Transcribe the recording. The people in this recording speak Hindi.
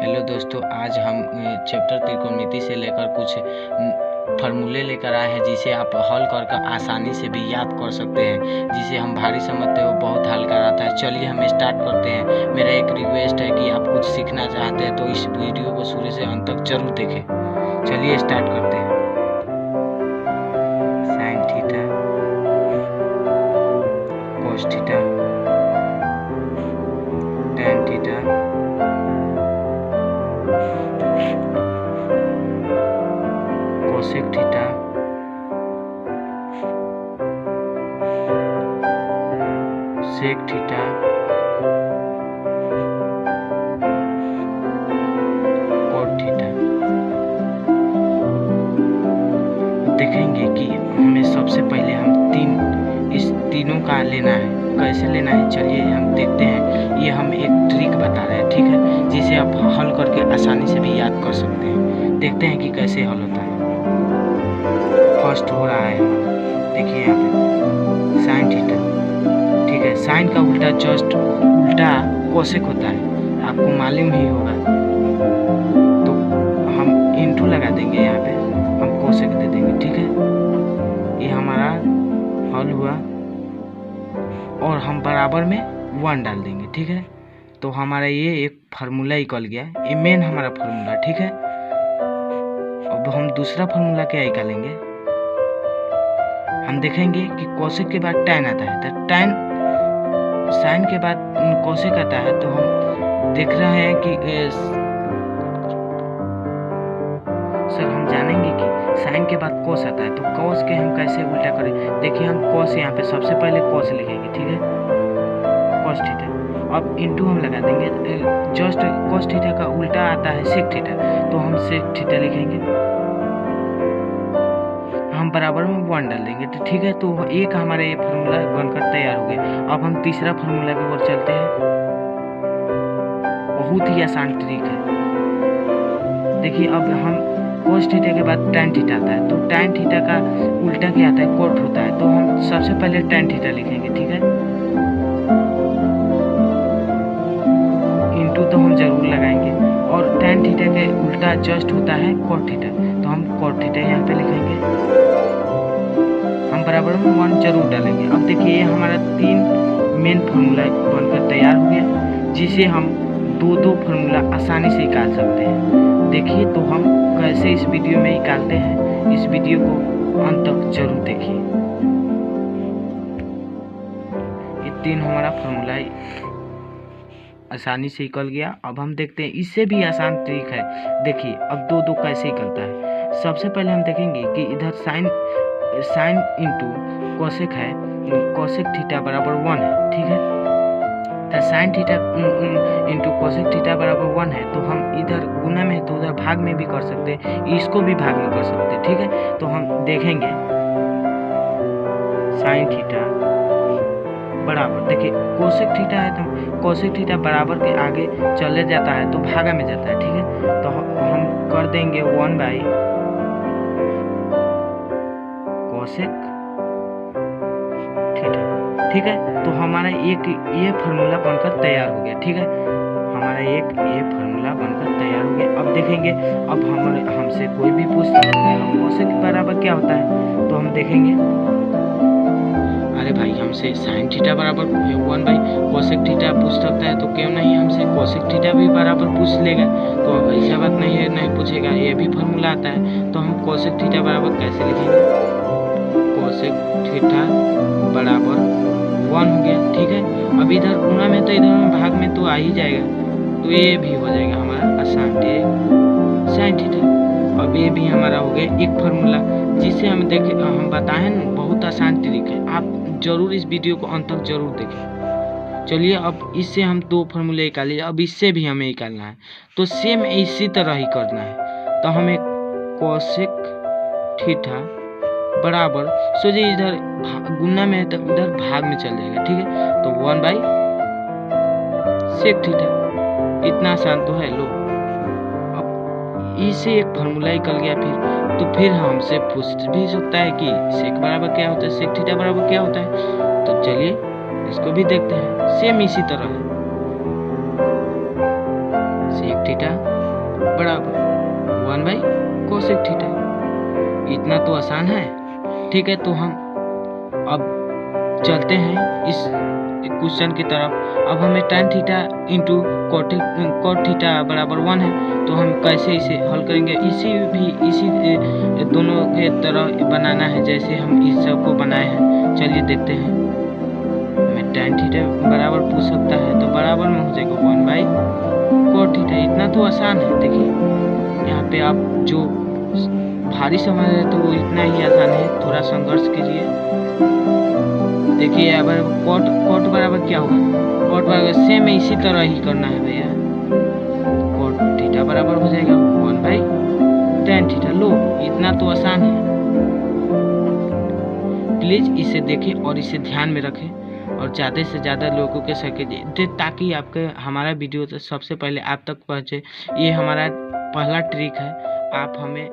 हेलो दोस्तों, आज हम चैप्टर त्रिकोणमिति से लेकर कुछ फार्मूले लेकर आए हैं जिसे आप हल कर आसानी से भी याद कर सकते हैं, जिसे हम भारी समझते हो बहुत हल्का रहता है। चलिए हम स्टार्ट करते हैं। मेरा एक रिक्वेस्ट है कि आप कुछ सीखना चाहते हैं तो इस वीडियो को शुरू से अंत तक जरूर देखें। चलिए स्टार्ट करते हैं। Sine theta, cos theta, tan theta, cosec theta, sec theta, cot theta. देखेंगे कि हमें सबसे पहले इस तीनों का लेना है। कैसे लेना है चलिए हम देखते हैं। ये हम एक ट्रिक बता रहे हैं, ठीक है, जिसे आप हल करके आसानी से भी याद कर सकते हैं। देखते हैं कि कैसे हल होता है। फर्स्ट हो रहा है हमारा, देखिए यहाँ पे साइन थीटा, ठीक है। साइन का उल्टा जस्ट उल्टा कोसेक होता है, आपको मालूम ही होगा। तो हम इंटू लगा देंगे, यहाँ पे हम कोसेक दे देंगे, ठीक है। ये हमारा हल हुआ और हम बराबर में 1 डाल देंगे, ठीक है। तो हमारा ये एक फार्मूला निकल गया, ये मेन हमारा फार्मूला, ठीक है। अब हम दूसरा फार्मूला क्या निकालेंगे, हम देखेंगे कि कोसेक के बाद टैन आता है। तो टैन साइन के बाद कोसेक आता है, तो हम देख रहे हैं कि सर हम जानेंगे कि साइन के बाद कोस आता है, तो कोस के हम कैसे उल्टा करें। देखिए हम कोस यहाँ पे सबसे पहले कोस लिखेंगे, ठीक है, कोस थीटा। अब इंटू हम लगा देंगे, जस्ट कोस थीटा का उल्टा आता है सेक थीटा, तो हम सेक थीटा लिखेंगे। हम बराबर में 1 डाल देंगे, तो ठीक है। तो एक हमारा ये फार्मूला बनकर तैयार हो गया। अब हम तीसरा फार्मूला की ओर चलते हैं। बहुत ही आसान ट्रिक है। देखिए अब हम कोस थीटा के बाद टैन थीटा आता है, तो टैन थीटा का उल्टा क्या आता है, कोट होता है। तो हम सबसे पहले टैन थीटा लिखेंगे, ठीक है। इंटू तो हम जरूर लगाएंगे, और टैन थीटा के उल्टा जस्ट होता है कोट थीटा, तो हम कोट थीटा यहाँ पे लिखेंगे। हम बराबर में 1 जरूर डालेंगे। अब देखिए ये हमारा 3 मेन फार्मूला बनकर तैयार हो गया, जिसे हम दो फार्मूला आसानी से निकाल सकते हैं। देखिए तो हम कैसे इस वीडियो में निकालते हैं, इस वीडियो को अंत तक जरूर देखिए। ये 3 हमारा फार्मूला आसानी से निकल गया। अब हम देखते हैं इससे भी आसान ट्रिक है। देखिए अब दो कैसे निकलता है। सबसे पहले हम देखेंगे कि इधर साइन इंटू कोसेक है, कोसेक थीटा बराबर 1 है, ठीक है। तो sine theta into cosec theta बराबर 1 है, तो हम इधर गुना में तो उधर भाग में भी कर सकते हैं, इसको भी भाग में कर सकते हैं, ठीक है। तो हम देखेंगे साइन थीटा बराबर, देखिए कोसेक थीटा है तो कोसेक थीटा बराबर के आगे चले जाता है तो भागा में जाता है, ठीक है। तो हम कर देंगे 1 बाई कोसेक थीटा, ठीक है। तो हमारा एक ये फार्मूला बनकर तैयार हो गया, ठीक है। हमारा एक ये फार्मूला बनकर तैयार हो गया। अब देखेंगे, अब हमसे कोई भी पूछ सकता है कोसेक बराबर क्या होता है, तो हम देखेंगे अरे भाई हमसे साइन थीटा बराबर 1 बाई कोसेक थीटा पूछ सकता है, तो क्यों नहीं हमसे कोसेक थीटा भी बराबर पूछ लेगा। तो ऐसा बात नहीं है, नहीं पूछेगा, ये भी फार्मूला आता है। तो हम कोसेक थीटा बराबर कैसे लिखेंगे, कोसेक थीटा बराबर 1 हो गया, ठीक है। अब इधर गुणा में तो इधर भाग में तो आ ही जाएगा, तो ये भी हो जाएगा हमारा आसान साइन थीटा। अब ये भी हमारा हो गया एक फार्मूला, जिसे हम बताएं ना, बहुत आसान ट्रिक है। आप जरूर इस वीडियो को अंत तक जरूर देखें। चलिए अब इससे हम 2 फार्मूले निकालिए। अब इससे भी हमें निकालना है, तो सेम इसी तरह ही करना है। तो हमें कोसेक थीटा बराबर सोचिए इधर गुना में है तो उधर भाग में चल जाएगा, ठीक है। तो 1 बाई सेक थीटा, इतना आसान तो है। लो अब इसे एक फार्मूला निकल गया। फिर हमसे पूछ भी सकता है कि सेक बराबर क्या होता है, सेक थीटा बराबर क्या होता है। तो चलिए इसको भी देखते हैं। सेम इसी तरह है, सेक थीटा बराबर 1 बाई कोसेक थीटा। इतना तो आसान है। ठीक है, तो हम अब चलते हैं इस क्वेश्चन की तरफ। अब हमें tan theta into cot theta बराबर 1 है, तो हम कैसे इसे हल करेंगे? इसी दोनों के तरह बनाना है जैसे हम इस सब को बनाए हैं। चलिए देखते हैं। हमें tan थीटा बराबर पूछ सकता है, तो बराबर में हो जाएगा 1 बाई cot थीटा। इतना तो आसान है। देखिए यहाँ पे आप जो भारी समझ रहे तो वो इतना ही आसान है, थोड़ा संघर्ष कीजिए। देखिए अगर कॉट बराबर क्या होगा? कॉट बराबर सेम इसी तरह ही करना है भैया। कॉट थीटा बराबर हो जाएगा 1 बाई tan थीटा। लो, इतना तो आसान है। प्लीज इसे देखें और इसे ध्यान में रखें और ज़्यादा से ज़्यादा लोगों के सके ताकि आपके हमारा वीडियो सबसे पहले आप तक पहुँचे। ये हमारा पहला ट्रिक है। आप हमें